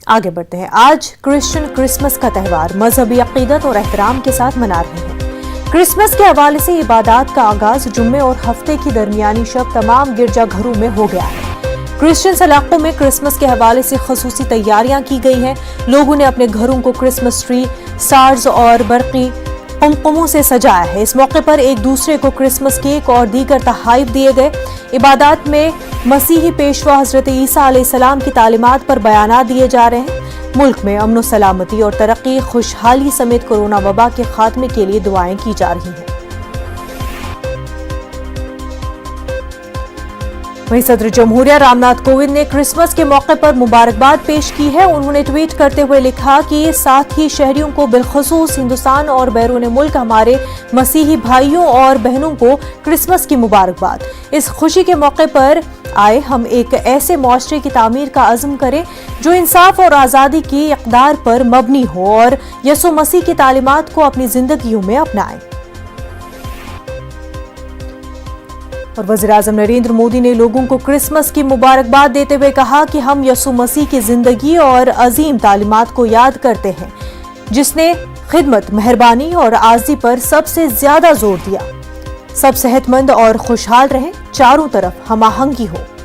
آگے بڑھتے ہیں۔ آج کرسچن کرسمس کا تہوار مذہبی عقیدت اور احترام کے ساتھ منا رہے ہیں۔ کرسمس کے حوالے سے عبادات کا آغاز جمعے اور ہفتے کی درمیانی شب تمام گرجا گھروں میں ہو گیا ہے۔ کرسچن علاقوں میں کرسمس کے حوالے سے خصوصی تیاریاں کی گئی ہیں۔ لوگوں نے اپنے گھروں کو کرسمس ٹری، سٹارز اور برقی قمقموں سے سجایا ہے۔ اس موقع پر ایک دوسرے کو کرسمس کیک اور دیگر تحائف دیے گئے۔ عبادات میں مسیحی پیشوا حضرت عیسیٰ علیہ السلام کی تعلیمات پر بیانات دیے جا رہے ہیں۔ ملک میں امن و سلامتی اور ترقی، خوشحالی سمیت کورونا وبا کے خاتمے کے لیے دعائیں کی جا رہی ہیں۔ وہیں صدر جمہوریہ رام ناتھ کووند نے کرسمس کے موقع پر مبارکباد پیش کی ہے۔ انہوں نے ٹویٹ کرتے ہوئے لکھا کہ ساتھی شہریوں کو بالخصوص ہندوستان اور بیرون ملک ہمارے مسیحی بھائیوں اور بہنوں کو کرسمس کی مبارکباد۔ اس خوشی کے موقع پر آئے ہم ایک ایسے معاشرے کی تعمیر کا عزم کریں جو انصاف اور آزادی کی اقدار پر مبنی ہو اور یسوع مسیح کی تعلیمات کو اپنی زندگیوں میں اپنائیں۔ اور وزیراعظم نریندر مودی نے لوگوں کو کرسمس کی مبارکباد دیتے ہوئے کہا کہ ہم یسوع مسیح کی زندگی اور عظیم تعلیمات کو یاد کرتے ہیں جس نے خدمت، مہربانی اور عاجزی پر سب سے زیادہ زور دیا۔ سب صحت مند اور خوشحال رہیں، چاروں طرف ہم آہنگی ہو۔